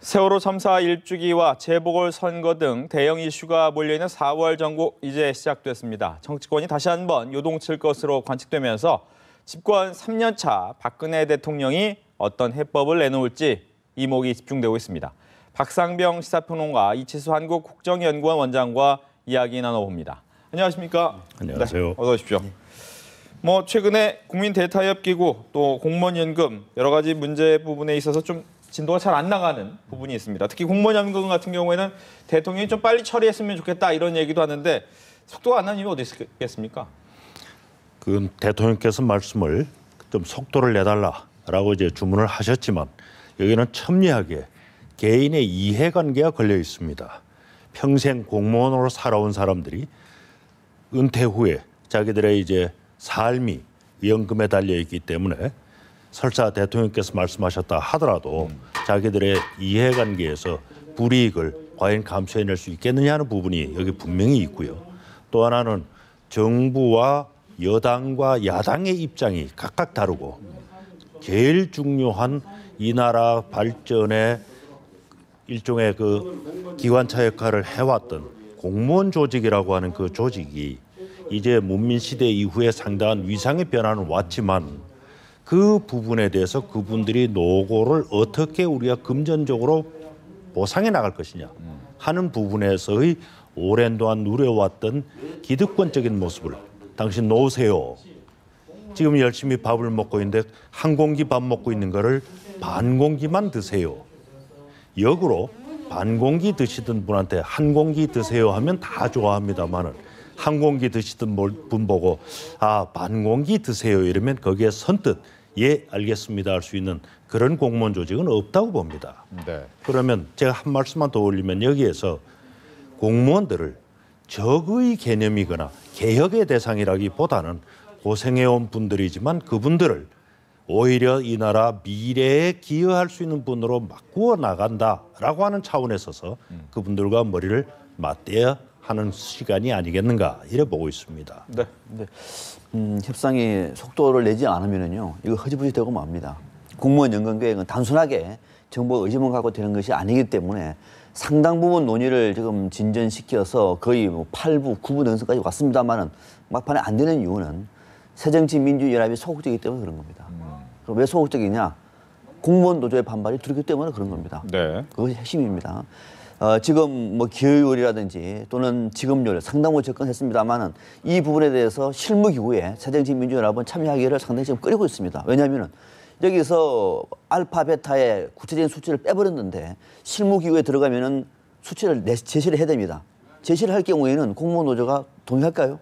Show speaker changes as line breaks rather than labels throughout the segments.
세월호 참사 일주기와 재보궐선거 등 대형 이슈가 몰려있는 4월 정국 이제 시작됐습니다. 정치권이 다시 한번 요동칠 것으로 관측되면서 집권 3년 차 박근혜 대통령이 어떤 해법을 내놓을지 이목이 집중되고 있습니다. 박상병 시사평론가, 이치수 한국국정연구원 원장과 이야기 나눠봅니다. 안녕하십니까?
안녕하세요.
네, 어서 오십시오. 최근에 국민 대타협기구 또 공무원연금 여러 가지 문제 부분에 있어서 좀 진도가 잘 안 나가는 부분이 있습니다. 특히 공무원연금 같은 경우에는 대통령이 좀 빨리 처리했으면 좋겠다 이런 얘기도 하는데 속도가 안 나는 이유가 어디 있겠습니까?
그 대통령께서 말씀을 좀 속도를 내달라라고 이제 주문을 하셨지만 여기는 첨예하게 개인의 이해관계가 걸려 있습니다. 평생 공무원으로 살아온 사람들이 은퇴 후에 자기들의 이제 삶이 연금에 달려 있기 때문에 설사 대통령께서 말씀하셨다 하더라도 자기들의 이해관계에서 불이익을 과연 감수해낼 수 있겠느냐 하는 부분이 여기 분명히 있고요. 또 하나는 정부와 여당과 야당의 입장이 각각 다르고 제일 중요한 이 나라 발전에 일종의 그 기관차 역할을 해왔던 공무원 조직이라고 하는 그 조직이 이제 문민시대 이후에 상당한 위상의 변화는 왔지만 그 부분에 대해서 그분들이 노고를 어떻게 우리가 금전적으로 보상해 나갈 것이냐 하는 부분에서의 오랜 동안 누려왔던 기득권적인 모습을 당신 놓으세요. 지금 열심히 밥을 먹고 있는데 한 공기 밥 먹고 있는 거를 반 공기만 드세요. 역으로 반 공기 드시던 분한테 한 공기 드세요 하면 다 좋아합니다만은 한 공기 드시던 분 보고 반 공기 드세요 이러면 거기에 선뜻 예 알겠습니다 할 수 있는 그런 공무원 조직은 없다고 봅니다.
네.
그러면 제가 한 말씀만 더 올리면 여기에서 공무원들을 적의 개념이거나 개혁의 대상이라기보다는 고생해온 분들이지만 그분들을 오히려 이 나라 미래에 기여할 수 있는 분으로 바꾸어 나간다라고 하는 차원에 있어서 그분들과 머리를 맞대야 하는 시간이 아니겠는가 이래 보고 있습니다.
네.
협상이 속도를 내지 않으면요 이거 허지부지 되고 맙니다. 공무원 연금 계획은 단순하게 정부가 의지만 갖고 되는 것이 아니기 때문에 상당 부분 논의를 지금 진전시켜서 거의 8부, 9부 능선까지 왔습니다만은 막판에 안 되는 이유는 새정치민주연합이 소극적이기 때문에 그런 겁니다. 그럼 왜 소극적이냐? 공무원 노조의 반발이 두렵기 때문에 그런 겁니다.
네.
그것이 핵심입니다. 지금 기여율이라든지 또는 지급률 상당 부분 접근했습니다만은 이 부분에 대해서 실무기구에 새정치민주연합은 참여하기를 상당히 지금 끓이고 있습니다. 왜냐하면은 여기서 알파, 베타의 구체적인 수치를 빼버렸는데 실무기구에 들어가면은 수치를 제시를 해야 됩니다. 제시를 할 경우에는 공무원 노조가 동의할까요?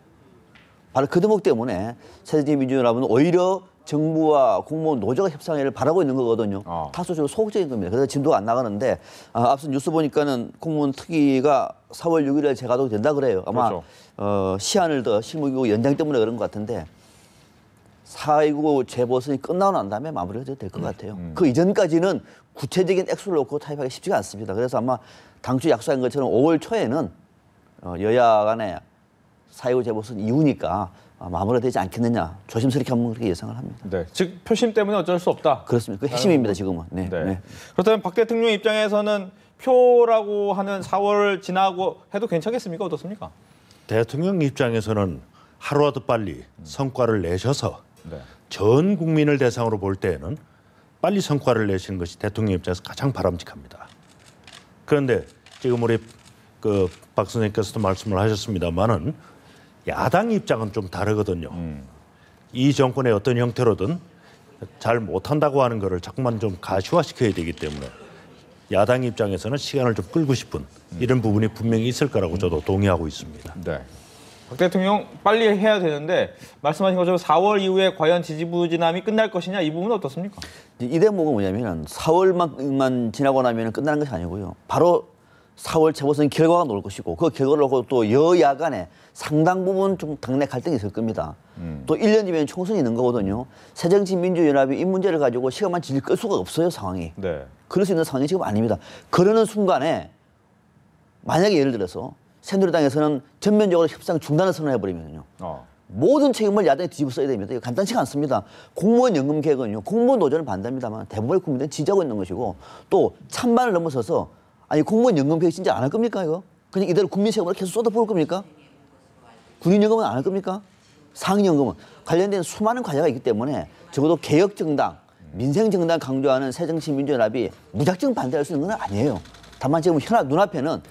바로 그 대목 때문에 새정치민주연합은 오히려 정부와 공무원 노조가 협상을 바라고 있는 거거든요. 다소적으로 소극적인 겁니다. 그래서 진도가 안 나가는데 앞서 뉴스 보니까는 공무원 특위가 4월 6일에 재가동이 된다 그래요. 아마 그렇죠. 시한을 더 실무기구 연장 때문에 그런 것 같은데 4.19 재보선이 끝나고 난 다음에 마무리가 될 것 같아요. 그 이전까지는 구체적인 액수를 놓고 타협하기 쉽지가 않습니다. 그래서 아마 당초 약속한 것처럼 5월 초에는 여야 간에 4.19 재보선 이후니까 마무리가 되지 않겠느냐. 조심스럽게 한번 그렇게 예상을 합니다.
네. 즉 표심 때문에 어쩔 수 없다.
그렇습니다. 그 핵심입니다. 지금은. 네.
그렇다면 박 대통령 입장에서는 표라고 하는 4월 지나고 해도 괜찮겠습니까? 어떻습니까?
대통령 입장에서는 하루라도 빨리 성과를 내셔서 전 국민을 대상으로 볼 때에는 빨리 성과를 내시는 것이 대통령 입장에서 가장 바람직합니다. 그런데 지금 우리 박 선생님께서도 말씀을 하셨습니다만은 야당 입장은 좀 다르거든요. 이 정권의 어떤 형태로든 잘 못한다고 하는 거를 자꾸만 좀 가시화시켜야 되기 때문에 야당 입장에서는 시간을 좀 끌고 싶은 이런 부분이 분명히 있을 거라고 저도 동의하고 있습니다.
네. 박 대통령 빨리 해야 되는데 말씀하신 것처럼 4월 이후에 과연 지지부진함이 끝날 것이냐 이 부분은 어떻습니까?
이 대목은 뭐냐면 4월만 지나고 나면 끝나는 것이 아니고요. 바로 4월 재보선 결과가 나올 것이고 그 결과를 놓고 또 여야 간에 상당 부분 좀 당내 갈등이 있을 겁니다. 또 1년 뒤면 총선이 있는 거거든요. 새정치민주연합이 이 문제를 가지고 시간만 질질 끌 수가 없어요. 상황이.
네.
그럴 수 있는 상황이 지금 아닙니다. 그러는 순간에 만약에 예를 들어서 새누리당에서는 전면적으로 협상 중단을 선언해버리면요. 모든 책임을 야당이 뒤집어 써야 됩니다. 이거 간단치가 않습니다. 공무원 연금 개혁은요. 공무원 노조는 반대합니다만 대부분의 국민들은 지지하고 있는 것이고 또 찬반을 넘어서서 아니 공무원 연금 개혁 진짜 안 할 겁니까 이거? 그냥 이대로 국민 세금을 계속 쏟아부을 겁니까? 군인연금은 안 할 겁니까? 상임연금은 관련된 수많은 과제가 있기 때문에 적어도 개혁정당, 민생정당 강조하는 새정치민주연합이 무작정 반대할 수 있는 건 아니에요. 다만 지금 눈앞에는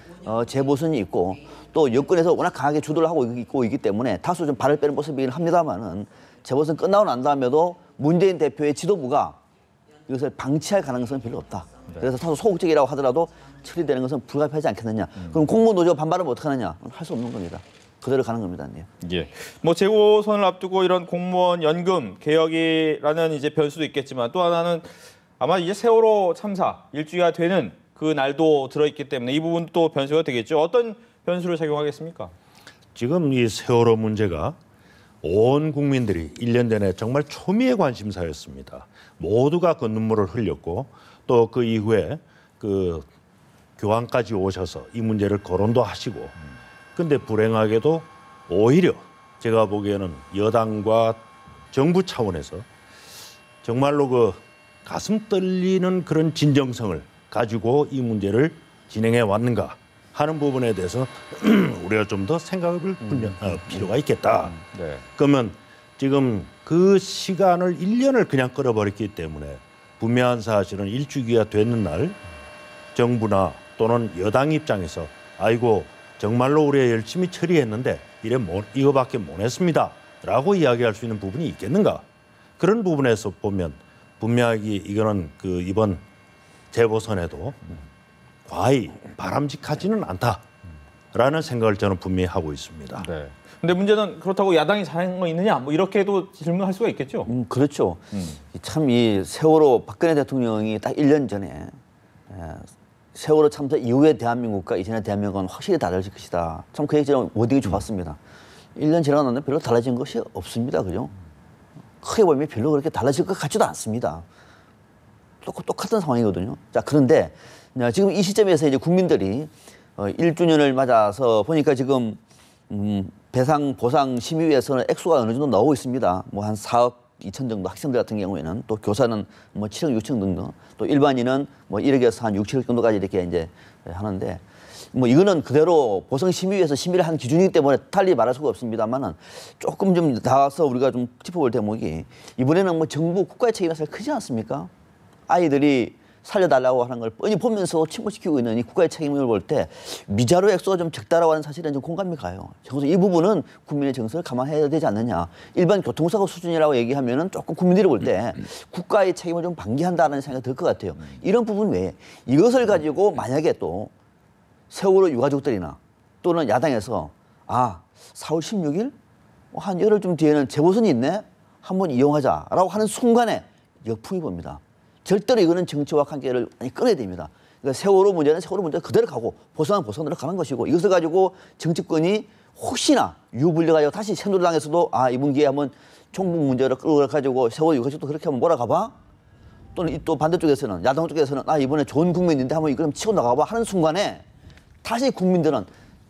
재보선이 있고 또 여권에서 워낙 강하게 주도를 하고 있기 때문에 다소 좀 발을 빼는 모습이긴 합니다만은 재보선 끝나고 난 다음에도 문재인 대표의 지도부가 이것을 방치할 가능성은 별로 없다. 그래서 다소 소극적이라고 하더라도 처리되는 것은 불가피하지 않겠느냐. 그럼 공무원 노조 반발하면 어떡하느냐? 할 수 없는 겁니다. 그대로 가는 겁니다. 네.
예. 뭐 재보선을 앞두고 이런 공무원 연금 개혁이라는 이제 변수도 있겠지만 또 하나는 아마 이제 세월호 참사 일주기가 되는 그 날도 들어있기 때문에 이 부분도 또 변수가 되겠죠. 어떤 변수를 작용하겠습니까?
지금 이 세월호 문제가 온 국민들이 1년 전에 정말 초미의 관심사였습니다. 모두가 그 눈물을 흘렸고 또 그 이후에 그 교황까지 오셔서 이 문제를 거론도 하시고 근데 불행하게도 오히려 제가 보기에는 여당과 정부 차원에서 정말로 그 가슴 떨리는 그런 진정성을 가지고 이 문제를 진행해 왔는가 하는 부분에 대해서 우리가 좀 더 생각을 필요가 있겠다.
네.
그러면 지금 그 시간을 1년을 그냥 끌어버렸기 때문에 분명한 사실은 일주기가 되는 날 정부나 또는 여당 입장에서 아이고 정말로 우리가 열심히 처리했는데 이거밖에 못 했습니다라고 이야기할 수 있는 부분이 있겠는가? 그런 부분에서 보면 분명하게 이거는 그 이번 재보선에도 과히 바람직하지는 않다라는 생각을 저는 분명히 하고 있습니다.
네. 근데 문제는 그렇다고 야당이 잘한 거 있느냐? 뭐 이렇게도 질문할 수가 있겠죠.
그렇죠. 참 이 세월호 박근혜 대통령이 딱 1년 전에 세월호 참사 이후의 대한민국과 이전의 대한민국은 확실히 달라질 것이다. 참 그 얘기는 워딩이 좋았습니다. 1년 지나고 나면 별로 달라진 것이 없습니다. 그죠? 크게 보면 별로 그렇게 달라질 것 같지도 않습니다. 똑같은 상황이거든요. 자, 그런데 지금 이 시점에서 이제 국민들이 1주년을 맞아서 보니까 지금 배상 보상 심의위에서는 액수가 어느 정도 나오고 있습니다. 뭐 한 4억 2천 정도 학생들 같은 경우에는 또 교사는 뭐 7억 6천 정도 또 일반인은 뭐 1억에서 한 6, 7억 정도까지 이렇게 이제 하는데 뭐 이거는 그대로 보상 심의위에서 심의를 한 기준이기 때문에 달리 말할 수가 없습니다만은 조금 좀 나와서 우리가 좀 짚어볼 대목이 이번에는 뭐 정부 국가의 책임이 사실 크지 않습니까? 아이들이 살려달라고 하는 걸 뻔히 보면서 침묵시키고 있는 이 국가의 책임을 볼 때 미자료 액수가 좀 적다라고 하는 사실은 좀 공감이 가요. 그래서 이 부분은 국민의 정서를 감안해야 되지 않느냐. 일반 교통사고 수준이라고 얘기하면은 조금 국민들이 볼 때 국가의 책임을 좀 방기한다는 생각이 들 것 같아요. 이런 부분 외에 이것을 가지고 만약에 또 세월호 유가족들이나 또는 야당에서 4월 16일 한 열흘쯤 뒤에는 재보선이 있네. 한번 이용하자라고 하는 순간에 역풍이 봅니다. 절대로 이거는 정치와 관계를 많이 끊어야 됩니다. 그러니까 세월호 문제는 세월호 문제 그대로 가고 보선은 보선으로 가는 것이고 이것을 가지고 정치권이 혹시나 유불리가지고 다시 새누리당에서도 이번 기회에 한번 종북 문제를 끌어가지고 세월호 유가족도 그렇게 한번 몰아가봐 또는 또 반대쪽에서는 야당 쪽에서는 이번에 좋은 국민인데 한번 이걸 치고 나가봐 하는 순간에 다시 국민들은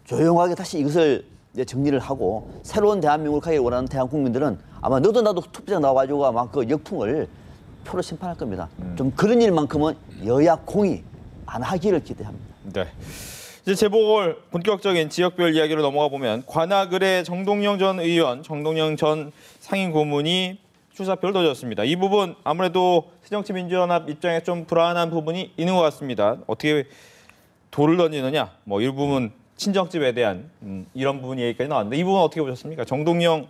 조용하게 다시 이것을 이제 정리를 하고 새로운 대한민국을 가기를 원하는 대한 국민들은 아마 너도 나도 투표장 나와가지고 아마 그 역풍을 표로 심판할 겁니다. 좀 그런 일만큼은 여야 공이 안 하기를 기대합니다.
네. 이제 재보궐 본격적인 지역별 이야기로 넘어가 보면 관악을의 정동영 전 의원, 정동영 전 상임고문이 출사표를 던졌습니다. 이 부분 아무래도 새정치민주연합 입장에 좀 불안한 부분이 있는 것 같습니다. 어떻게 돌을 던지느냐, 뭐 이 부분 친정집에 대한 이런 부분 얘기까지 나왔는데 이 부분 어떻게 보셨습니까? 정동영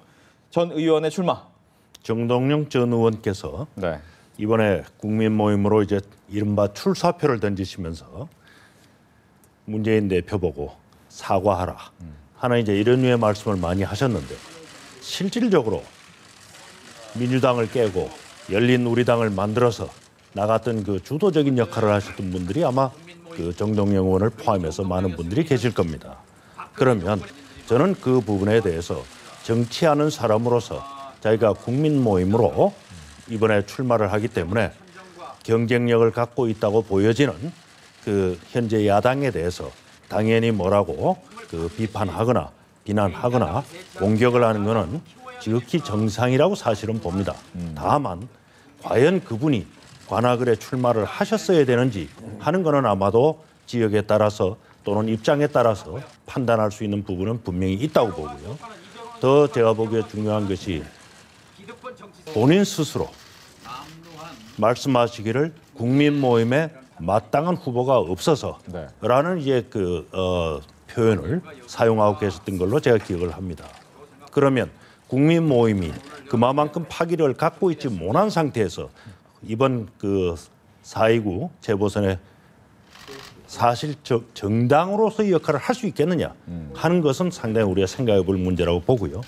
전 의원의 출마.
정동영 전 의원께서
네.
이번에 국민 모임으로 이제 이른바 출사표를 던지시면서 문재인 대표 보고 사과하라 하는 이제 이런 류의 말씀을 많이 하셨는데 실질적으로 민주당을 깨고 열린 우리당을 만들어서 나갔던 그 주도적인 역할을 하셨던 분들이 아마 그 정동영 의원을 포함해서 많은 분들이 계실 겁니다. 그러면 저는 그 부분에 대해서 정치하는 사람으로서 자기가 국민 모임으로 이번에 출마를 하기 때문에 경쟁력을 갖고 있다고 보여지는 그 현재 야당에 대해서 당연히 뭐라고 그 비판하거나 비난하거나 공격을 하는 것은 지극히 정상이라고 사실은 봅니다. 다만 과연 그분이 관악을에 출마를 하셨어야 되는지 하는 것은 아마도 지역에 따라서 또는 입장에 따라서 판단할 수 있는 부분은 분명히 있다고 보고요. 더 제가 보기에 중요한 것이 본인 스스로 말씀하시기를 국민 모임에 마땅한 후보가 없어서라는 이제 표현을 사용하고 계셨던 걸로 제가 기억을 합니다. 그러면 국민 모임이 그만큼 파기를 갖고 있지 못한 상태에서 이번 4.29 재보선에 사실 정당으로서의 역할을 할 수 있겠느냐 하는 것은 상당히 우리가 생각해 볼 문제라고 보고요.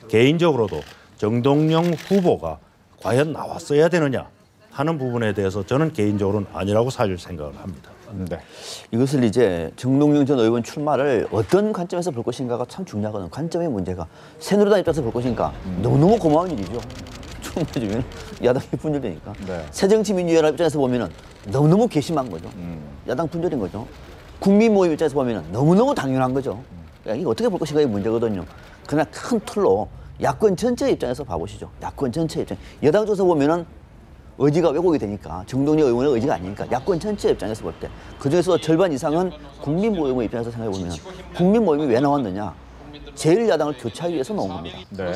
개인적으로도 정동영 후보가 과연 나왔어야 되느냐 하는 부분에 대해서 저는 개인적으로는 아니라고 사실 생각을 합니다.
네.
이것을 이제 정동영 전 의원 출마를 어떤 관점에서 볼 것인가가 참 중요하거든요. 관점의 문제가 새누리당 입장에서 볼 것인가 너무너무 고마운 일이죠. 출마해주면 야당이 분열되니까.
네.
새정치민주연합 입장에서 보면은 너무너무 괘씸한 거죠. 야당 분열인 거죠. 국민 모임 입장에서 보면은 너무너무 당연한 거죠. 이게 어떻게 볼 것인가의 문제거든요. 그러나 큰 틀로 야권 전체 입장에서 봐보시죠. 야권 전체 입장. 여당 쪽에서 보면은 의지가 왜곡이 되니까 정동영 의원의 의지가 아니니까 야권 전체 입장에서 볼 때 그중에서 절반 이상은 국민 모임의 입장에서 생각해 보면 국민 모임이 왜 나왔느냐? 제1야당을 교체하기 위해서 나온 겁니다.
네.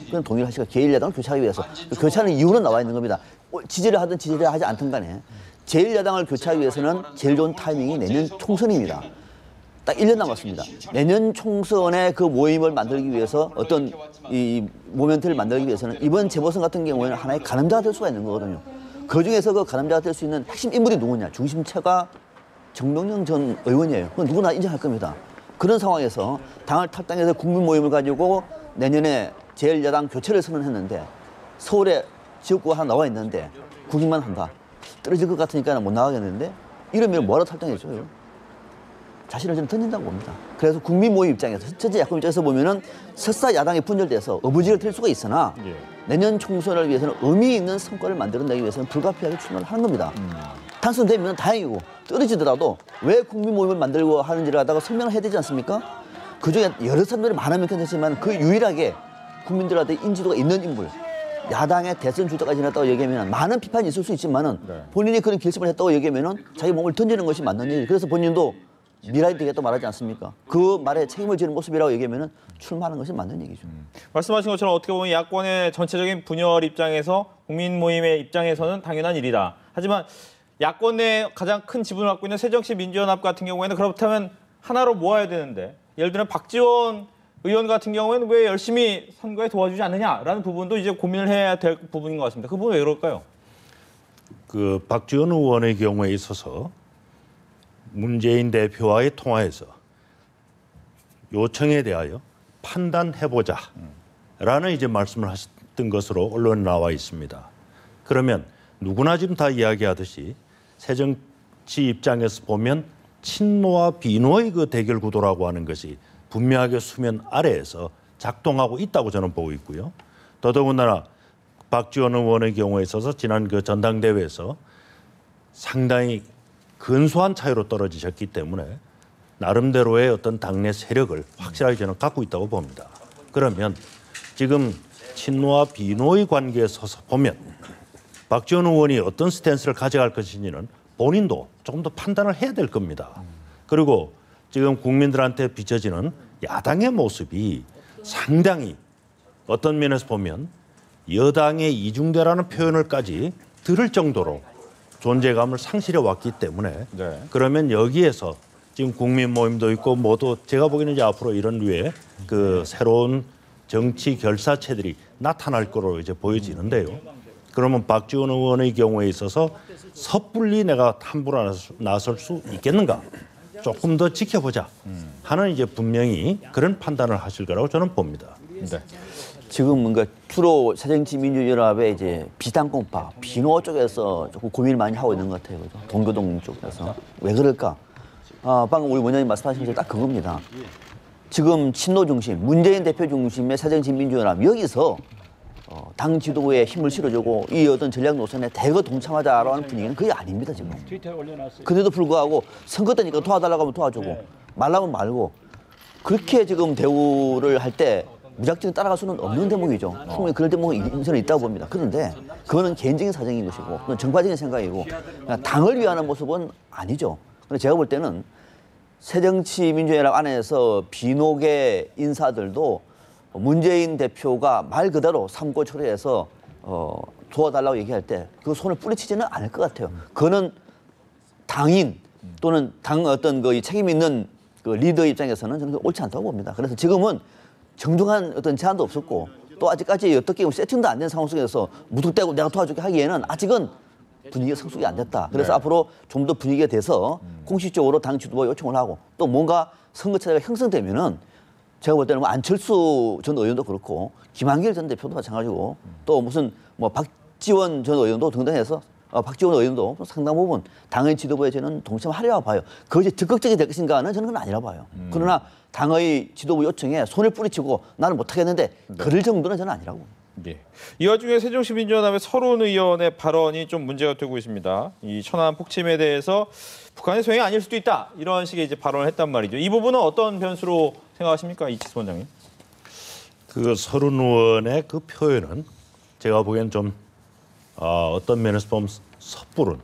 그건 동의를 하시고 제1야당을 교체하기 위해서 교체하는 이유는 나와 있는 겁니다. 지지를 하든 지지를 하지 않든 간에 제1야당을 교체하기 위해서는 제일 좋은 타이밍이 내년 총선입니다. 딱 1년 남았습니다. 내년 총선에 그 모임을 만들기 위해서 어떤 이 모멘트를 만들기 위해서는 이번 재보선 같은 경우에는 하나의 가늠자가 될 수가 있는 거거든요. 그중에서 그 가늠자가 될 수 있는 핵심 인물이 누구냐. 중심체가 정동영 전 의원이에요. 그건 누구나 인정할 겁니다. 그런 상황에서 당을 탈당해서 국민 모임을 가지고 내년에 제1야당 교체를 선언했는데 서울에 지역구가 하나 나와 있는데 구기만 한다. 떨어질 것 같으니까 못 나가겠는데 이러면 뭐하러 탈당했죠? 자신을 좀 던진다고 봅니다. 그래서 국민 모임 입장에서 전체 야권 입장에서 보면은 설사 야당이 분열돼서 어부지를 들 수가 있으나 내년 총선을 위해서는 의미 있는 성과를 만들어내기 위해서는 불가피하게 출마를 하는 겁니다. 당선되면 다행이고 떨어지더라도 왜 국민 모임을 만들고 하는지를 하다가 설명을 해야 되지 않습니까? 그중에 여러 사람들이 많으면 괜찮지만 그 유일하게 국민들한테 인지도가 있는 인물 야당의 대선 주자가 지났다고 얘기하면 많은 비판이 있을 수 있지만은 본인이 그런 결심을 했다고 얘기하면은 자기 몸을 던지는 것이 맞는 일이에요. 그래서 본인도 미라이 되겠다 말하지 않습니까? 그 말에 책임을 지는 모습이라고 얘기하면 출마하는 것이 맞는 얘기죠.
말씀하신 것처럼 어떻게 보면 야권의 전체적인 분열 입장에서 국민 모임의 입장에서는 당연한 일이다. 하지만 야권 내 가장 큰 지분을 갖고 있는 새정치민주연합 같은 경우에는 그렇다면 하나로 모아야 되는데 예를 들면 박지원 의원 같은 경우에는 왜 열심히 선거에 도와주지 않느냐라는 부분도 이제 고민을 해야 될 부분인 것 같습니다. 그 부분은 왜 그럴까요?
박지원 의원의 경우에 있어서 문재인 대표와의 통화에서 요청에 대하여 판단해보자라는 이제 말씀을 하셨던 것으로 언론에 나와 있습니다. 그러면 누구나 지금 다 이야기하듯이 새정치 입장에서 보면 친노와 비노의 그 대결 구도라고 하는 것이 분명하게 수면 아래에서 작동하고 있다고 저는 보고 있고요. 더더군다나 박지원 의원의 경우에 있어서 지난 그 전당대회에서 상당히 근소한 차이로 떨어지셨기 때문에 나름대로의 어떤 당내 세력을 확실하게 저는 갖고 있다고 봅니다. 그러면 지금 친노와 비노의 관계에 서서 보면 박지원 의원이 어떤 스탠스를 가져갈 것인지는 본인도 조금 더 판단을 해야 될 겁니다. 그리고 지금 국민들한테 비춰지는 야당의 모습이 상당히 어떤 면에서 보면 여당의 이중대라는 표현을까지 들을 정도로 존재감을 상실해 왔기 때문에 그러면 여기에서 지금 국민 모임도 있고 모두 제가 보기에는 이제 앞으로 이런 류의 그 새로운 정치 결사체들이 나타날 거로 이제 보여지는데요. 그러면 박지원 의원의 경우에 있어서 섣불리 내가 함부로 나설 수 있겠는가? 조금 더 지켜보자 하는 이제 분명히 그런 판단을 하실 거라고 저는 봅니다.
네.
지금 뭔가 주로 새정치민주연합의 이제 비당공파, 비노 쪽에서 조금 고민을 많이 하고 있는 것 같아요. 그죠? 동교동 쪽에서. 왜 그럴까? 방금 우리 원장님 말씀하신 게 딱 그겁니다. 지금 친노 중심, 문재인 대표 중심의 새정치민주연합 여기서 당 지도부에 힘을 실어주고 이 어떤 전략 노선에 대거 동참하자라는 분위기는 거의 아닙니다, 지금. 그래도 불구하고 선거 때니까 도와달라고 하면 도와주고 말라면 말고 그렇게 지금 대우를 할 때 무작정 따라갈 수는 없는 대목이죠. 충분히 그럴 대목이 인선에 있다고 봅니다. 그런데 그거는 개인적인 사정인 것이고 그건 정파적인 생각이고 당을 위하는 모습은 아니죠. 그런데 제가 볼 때는 새정치민주연합 안에서 비노계 인사들도 문재인 대표가 말 그대로 삼고 초려해서 도와달라고 얘기할 때 그 손을 뿌리치지는 않을 것 같아요. 그거는 당인 또는 당 어떤 그 책임 있는 그 리더 입장에서는 저는 옳지 않다고 봅니다. 그래서 지금은 정중한 어떤 제안도 없었고 또 아직까지 어떻게 세팅도 안 된 상황 속에서 무턱대고 내가 도와줄게 하기에는 아직은 분위기가 성숙이 안 됐다. 그래서
네.
앞으로 좀 더 분위기가 돼서 공식적으로 당 지도부가 요청을 하고 또 뭔가 선거 체제가 형성되면은 제가 볼 때는 뭐 안철수 전 의원도 그렇고 김한길 전 대표도 마찬가지고 또 무슨 뭐 박지원 전 의원도 등등해서 박지원 의원도 상당 부분 당의 지도부에 저는 동참하려고 봐요. 그것이 적극적이 될 것인가는 저는 그건 아니라 봐요. 그러나 당의 지도부 요청에 손을 뿌리치고 나는 못하겠는데 그럴 정도는 저는 아니라고.
예. 이 와중에 새정치민주연합의 서른 의원의 발언이 좀 문제가 되고 있습니다. 이 천안 폭침에 대해서 북한의 소행이 아닐 수도 있다 이런 식의 이제 발언을 했단 말이죠. 이 부분은 어떤 변수로 생각하십니까, 이치수 원장님?
그 서른 의원의 그 표현은 제가 보기엔 좀 어떤 면에서 보면 섣부른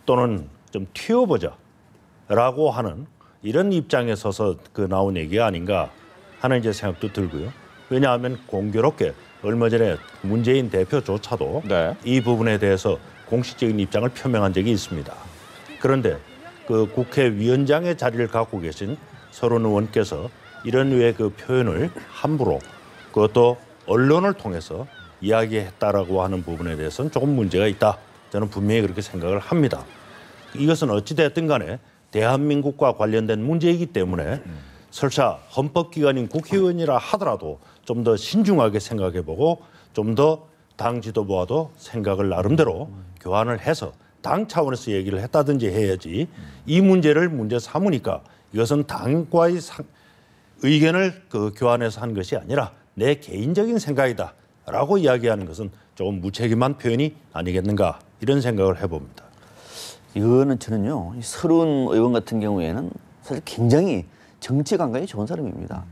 또는 좀 튀어보자라고 하는 이런 입장에 서서 그 나온 얘기가 아닌가 하는 이제 생각도 들고요. 왜냐하면 공교롭게 얼마 전에 문재인 대표조차도
네.
이 부분에 대해서 공식적인 입장을 표명한 적이 있습니다. 그런데 그 국회의원장의 자리를 갖고 계신 서른 의원께서 이런 류의 그 표현을 함부로 그것도 언론을 통해서 이야기했다라고 하는 부분에 대해서는 조금 문제가 있다. 저는 분명히 그렇게 생각을 합니다. 이것은 어찌됐든 간에 대한민국과 관련된 문제이기 때문에 설사 헌법기관인 국회의원이라 하더라도 좀 더 신중하게 생각해보고 좀 더 당 지도부와도 생각을 나름대로 교환을 해서 당 차원에서 얘기를 했다든지 해야지 이 문제를 문제 삼으니까 이것은 당과의 의견을 그 교환해서 한 것이 아니라 내 개인적인 생각이다라고 이야기하는 것은 조금 무책임한 표현이 아니겠는가 이런 생각을 해봅니다.
이거는 저는요, 이 서른 의원 같은 경우에는 사실 굉장히 정치 감각이 좋은 사람입니다.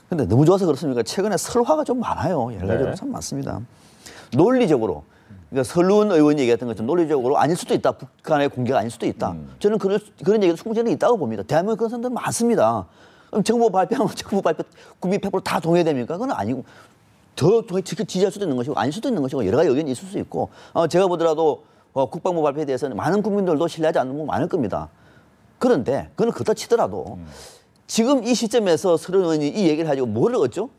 근데 너무 좋아서 그렇습니까? 최근에 설화가 좀 많아요. 여러 가지로
네.
참 많습니다. 논리적으로, 그러니까 서른 의원이 얘기했던 것처럼 논리적으로 아닐 수도 있다. 북한의 공개가 아닐 수도 있다. 저는 그런 얘기도 충분히 있다고 봅니다. 대한민국 그런 사람들 많습니다. 그럼 정부 발표하면 정부 발표 국민 100% 다 동의됩니까? 그건 아니고 더 지지할 수도 있는 것이고 아닐 수도 있는 것이고 여러 가지 의견이 있을 수 있고 제가 보더라도 국방부 발표에 대해서는 많은 국민들도 신뢰하지 않는 분 많을 겁니다. 그런데 그건 그렇다 치더라도 지금 이 시점에서 서른 의원이 이 얘기를 가지고 뭘 얻죠?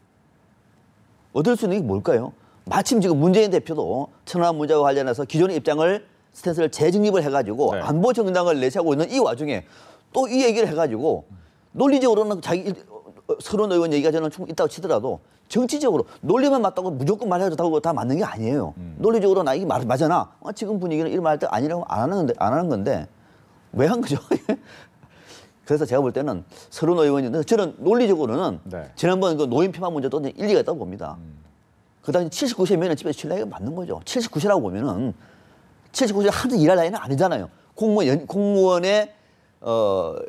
얻을 수 있는 게 뭘까요? 마침 지금 문재인 대표도 천안 문제와 관련해서 기존의 입장을 스탠스를 재정립을 해가지고
네.
안보 정당을 내세우고 있는 이 와중에 또 이 얘기를 해가지고 논리적으로는 자기 서른 의원 얘기가 저는 충분히 있다고 치더라도 정치적으로 논리만 맞다고 무조건 말해도 다 맞는 게 아니에요. 논리적으로 나 이게 맞잖아. 지금 분위기는 이런 말 할 때 아니라고 안 하는 건데 왜 한 거죠? 그래서 제가 볼 때는 서른 의원이 저는 논리적으로는
네.
지난번 그 노인 폐만 문제도 일리가 있다고 봅니다. 그 당시 79세면 집에서 쉴 나이가 맞는 거죠. 79세라고 보면은 79세 한참 일할 나이는 아니잖아요. 공무원의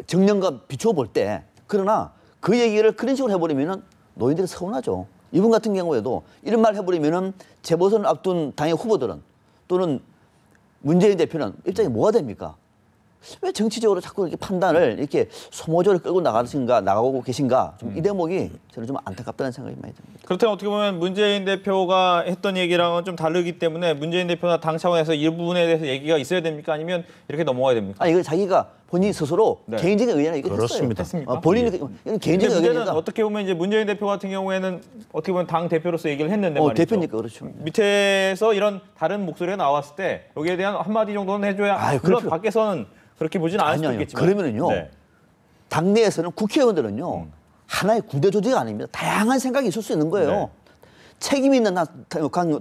정년과 비추어 볼 때. 그러나 그 얘기를 그런 식으로 해버리면은 노인들이 서운하죠. 이분 같은 경우에도 이런 말 해버리면은 재보선을 앞둔 당의 후보들은 또는 문재인 대표는 입장이 뭐가 됩니까? 왜 정치적으로 자꾸 이렇게 판단을 이렇게 소모적으로 끌고 나가고 계신가? 좀 이 대목이 저는 좀 안타깝다는 생각이 많이 듭니다.
그렇다면 어떻게 보면 문재인 대표가 했던 얘기랑은 좀 다르기 때문에 문재인 대표나 당 차원에서 이 부분에 대해서 얘기가 있어야 됩니까? 아니면 이렇게 넘어가야 됩니까?
아니 이거 자기가 본인 스스로
네.
개인적인 의견을 얘기했어요.
그렇습니다.
했습니까?
본인이 이건
근데
개인적인
문제는
의견이다.
어떻게 보면 이제 문재인 대표 같은 경우에는 어떻게 보면 당 대표로서 얘기를 했는데 말이죠.
대표니까 그렇죠.
밑에서 이런 다른 목소리가 나왔을 때 여기에 대한 한마디 정도는 해줘야
아유,
물론
그렇죠.
밖에서는 그렇게 보지는 않을 수도
아니요.
있겠지만
그러면은요.
네.
당내에서는 국회의원들은요. 하나의 군대 조직이 아닙니다. 다양한 생각이 있을 수 있는 거예요.
네.
책임 있는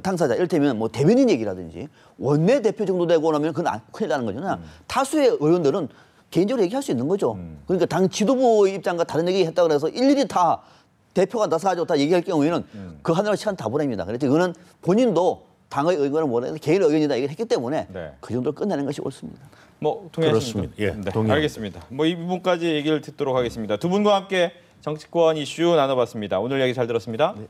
당사자, 이를테면 뭐 대변인 얘기라든지 원내 대표 정도 되고 나면 그건 큰일 나는 거잖아요. 다수의 의원들은 개인적으로 얘기할 수 있는 거죠. 그러니까 당 지도부 입장과 다른 얘기 했다고 해서 일일이 다 대표가 나서가지고 다 얘기할 경우에는 그 하나로 시간 다 보냅니다. 그래서 이거는 본인도 당의 의견을 원해서 개인의 의견이다 얘기를 했기 때문에
네.
그 정도로 끝내는 것이 옳습니다.
뭐 동의하십니까?
그렇습니다. 예,
네,
동의합니다.
알겠습니다. 뭐 이 부분까지 얘기를 듣도록 하겠습니다. 두 분과 함께 정치권 이슈 나눠봤습니다. 오늘 얘기 잘 들었습니다.
네.